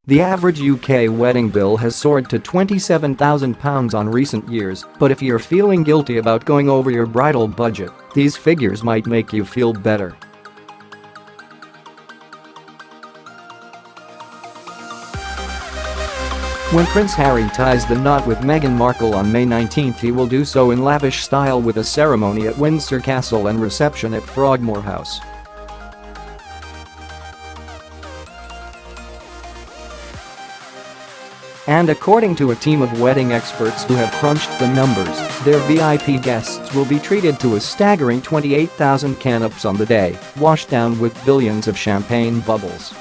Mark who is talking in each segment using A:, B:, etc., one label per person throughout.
A: The average UK wedding bill has soared to £27,000 on recent years, but if you're feeling guilty about going over your bridal budget, these figures might make you feel better. When Prince Harry ties the knot with Meghan Markle on May 19, he will do so in lavish style with a ceremony at Windsor Castle and reception at Frogmore House. And according to a team of wedding experts who have crunched the numbers, their VIP guests will be treated to a staggering 28,000 canapés on the day, washed down with billions of champagne bubbles.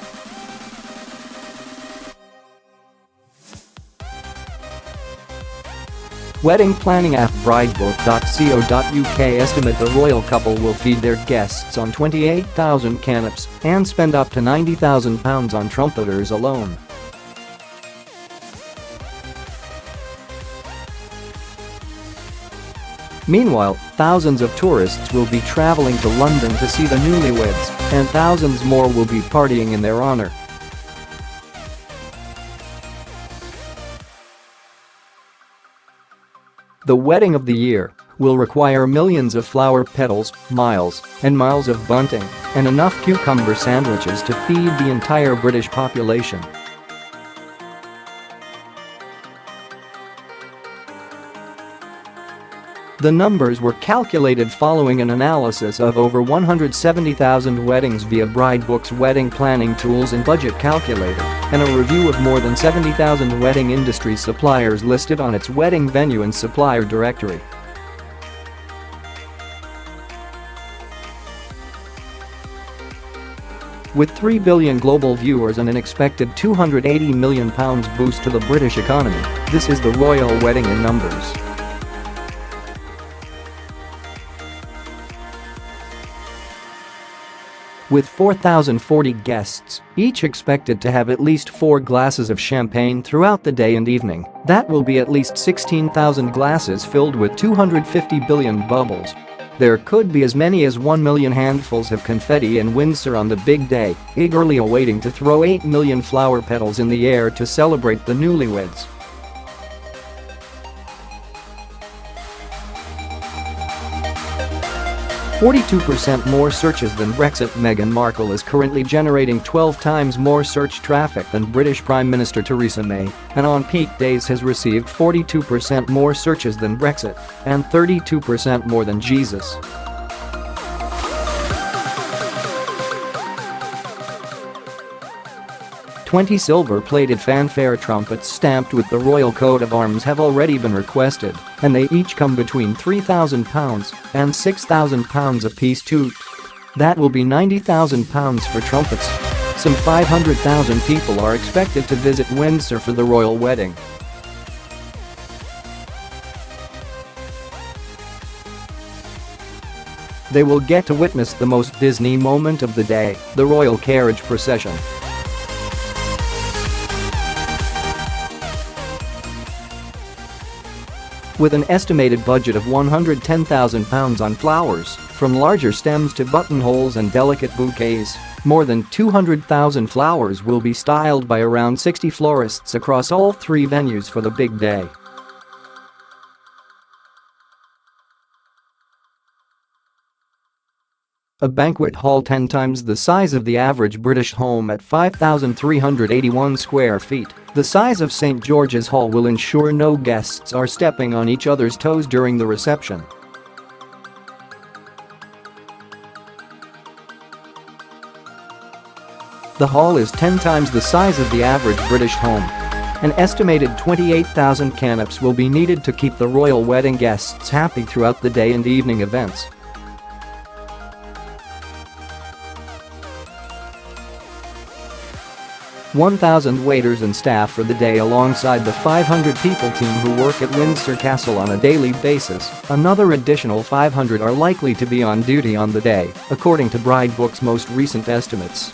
A: Wedding planning app Bridebook.co.uk estimate the royal couple will feed their guests on 28,000 canapés and spend up to £90,000 on trumpeters alone. Meanwhile, thousands of tourists will be traveling to London to see the newlyweds, and thousands more will be partying in their honour. The wedding of the year will require millions of flower petals, miles and miles of bunting, and enough cucumber sandwiches to feed the entire British population. The numbers were calculated following an analysis of over 170,000 weddings via Bridebook's wedding planning tools and budget calculator, and a review of more than 70,000 wedding industry suppliers listed on its wedding venue and supplier directory. With 3 billion global viewers and an expected £280 million boost to the British economy, this is the royal wedding in numbers. With 4,040 guests, each expected to have at least 4 glasses of champagne throughout the day and evening, that will be at least 16,000 glasses filled with 250 billion bubbles. There could be as many as 1 million handfuls of confetti in Windsor on the big day, eagerly awaiting to throw 8 million flower petals in the air to celebrate the newlyweds. "42% more searches than Brexit Meghan Markle is currently generating 12 times more search traffic than British Prime Minister Theresa May, and on peak days has received 42% more searches than Brexit and 32% more than Jesus." "20 silver-plated fanfare trumpets stamped with the royal coat of arms have already been requested, and they each come between £3,000 and £6,000 apiece. Toot. That will be £90,000 for trumpets. Some 500,000 people are expected to visit Windsor for the royal wedding. They will get to witness the most Disney moment of the day, the Royal Carriage procession. With an estimated budget of £110,000 on flowers, from larger stems to buttonholes and delicate bouquets, more than 200,000 flowers will be styled by around 60 florists across all 3 venues for the big day. A banquet hall 10 times the size of the average British home at 5,381 square feet, the size of St. George's Hall, will ensure no guests are stepping on each other's toes during the reception. The hall is 10 times the size of the average British home. An estimated 28,000 canapés will be needed to keep the royal wedding guests happy throughout the day and evening events. "1,000 waiters and staff for the day alongside the 500 people team who work at Windsor Castle on a daily basis. Another additional 500 are likely to be on duty on the day, according to Bridebook's most recent estimates.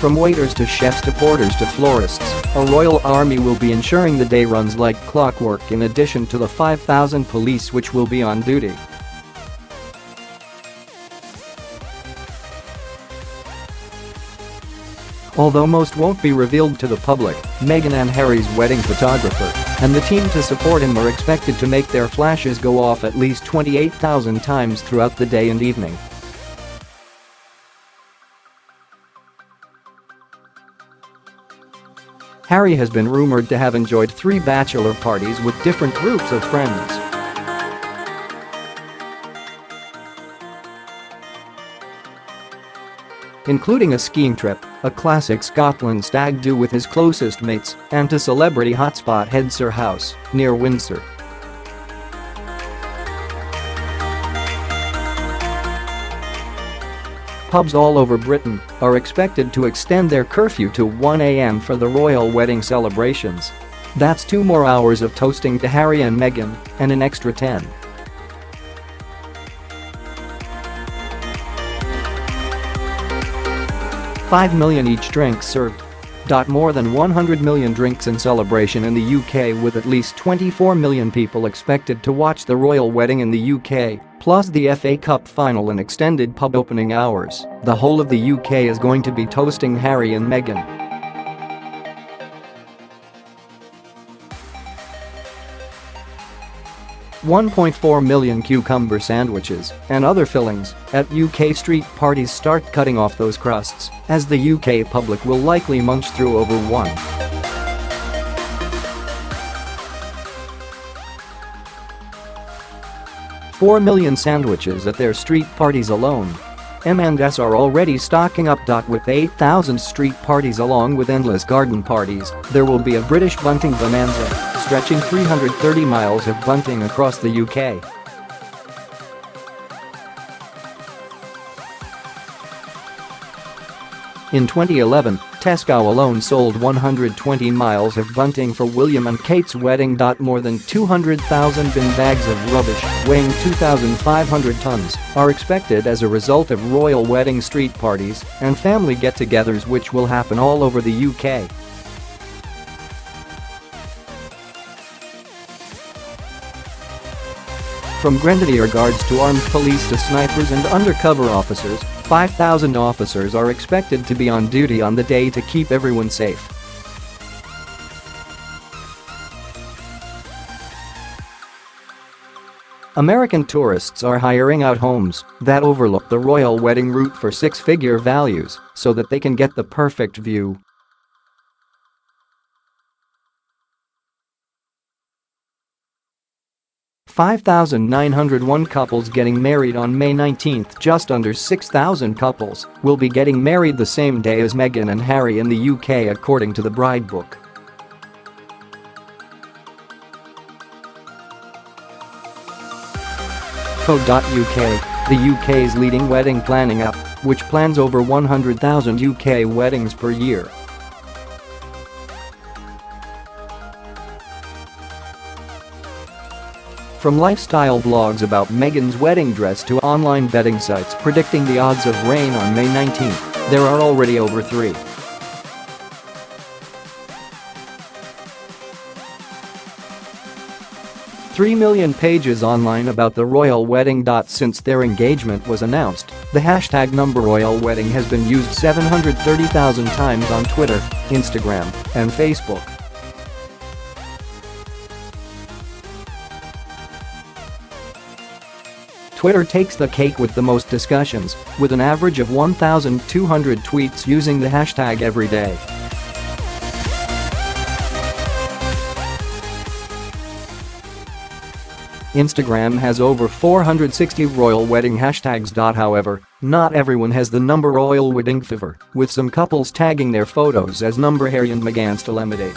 A: From waiters to chefs to porters to florists, a royal army will be ensuring the day runs like clockwork in addition to the 5,000 police which will be on duty. Although most won't be revealed to the public, Meghan and Harry's wedding photographer and the team to support him are expected to make their flashes go off at least 28,000 times throughout the day and evening. Harry has been rumored to have enjoyed 3 bachelor parties with different groups of friends. Including a skiing trip, a classic Scotland stag do with his closest mates, and to celebrity hotspot Windsor House, near Windsor. Pubs all over Britain are expected to extend their curfew to 1 a.m. for the royal wedding celebrations. That's 2 more hours of toasting to Harry and Meghan, and an extra 10. $5 million each drinks served. More than 100 million drinks in celebration in the UK, with at least 24 million people expected to watch the royal wedding in the UK, plus the FA Cup final and extended pub opening hours. The whole of the UK is going to be toasting Harry and Meghan. $1.4 million cucumber sandwiches and other fillings at UK street parties. Start cutting off those crusts, as the UK public will likely munch through over 4 million sandwiches at their street parties alone. M&S are already stocking up. With 8,000 street parties along with endless garden parties, there will be a British bunting bonanza, stretching 330 miles of bunting across the UK. In 2011, Tesco alone sold 120 miles of bunting for William and Kate's wedding. More than 200,000 bin bags of rubbish, weighing 2,500 tons, are expected as a result of royal wedding street parties and family get-togethers which will happen all over the UK. From grenadier guards to armed police to snipers and undercover officers, 5,000 officers are expected to be on duty on the day to keep everyone safe. American tourists are hiring out homes that overlook the royal wedding route for 6-figure values so that they can get the perfect view. $5,901 couples getting married on May 19. Just under 6,000 couples will be getting married the same day as Meghan and Harry in the UK, according to the Bridebook. Co.uk, the UK's leading wedding planning app, which plans over 100,000 UK weddings per year. From lifestyle blogs about Meghan's wedding dress to online betting sites predicting the odds of rain on May 19, there are already over 3 million pages online about the royal wedding. Since their engagement was announced, the hashtag #RoyalWedding has been used 730,000 times on Twitter, Instagram, and Facebook. Twitter takes the cake with the most discussions, with an average of 1,200 tweets using the hashtag every day. Instagram has over 460 royal wedding hashtags. However, not everyone has the #Royal Wedding fever, with some couples tagging their photos as #Harry and Meghan.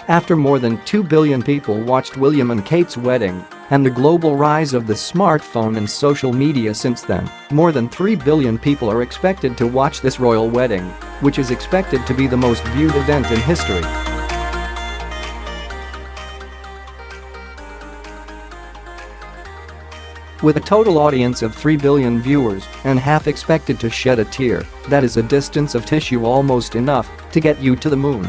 A: After more than 2 billion people watched William and Kate's wedding, and the global rise of the smartphone and social media since then, more than 3 billion people are expected to watch this royal wedding, which is expected to be the most viewed event in history. With a total audience of 3 billion viewers and half expected to shed a tear, that is a distance of tissue almost enough to get you to the moon.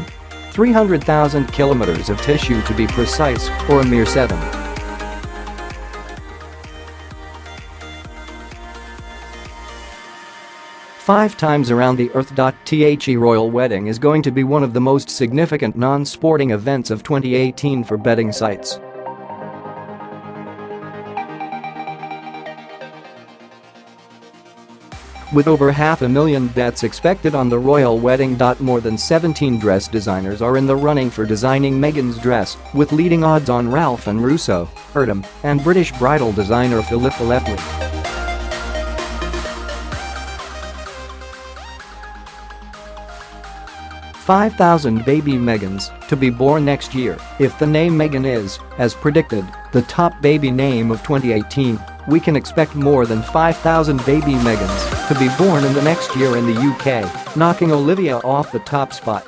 A: 300,000 kilometers of tissue to be precise, or a mere 7. Five times around the earth.The Royal Wedding is going to be one of the most significant non-sporting events of 2018 for betting sites. With over 500,000 bets expected on the Royal Wedding. More than 17 dress designers are in the running for designing Meghan's dress, with leading odds on Ralph and Russo, Erdem, and British bridal designer Philippa Lepley. 5,000 baby Meghans to be born next year. If the name Meghan is, as predicted, the top baby name of 2018, we can expect more than 5,000 baby Meghans to be born in the next year in the UK, knocking Olivia off the top spot.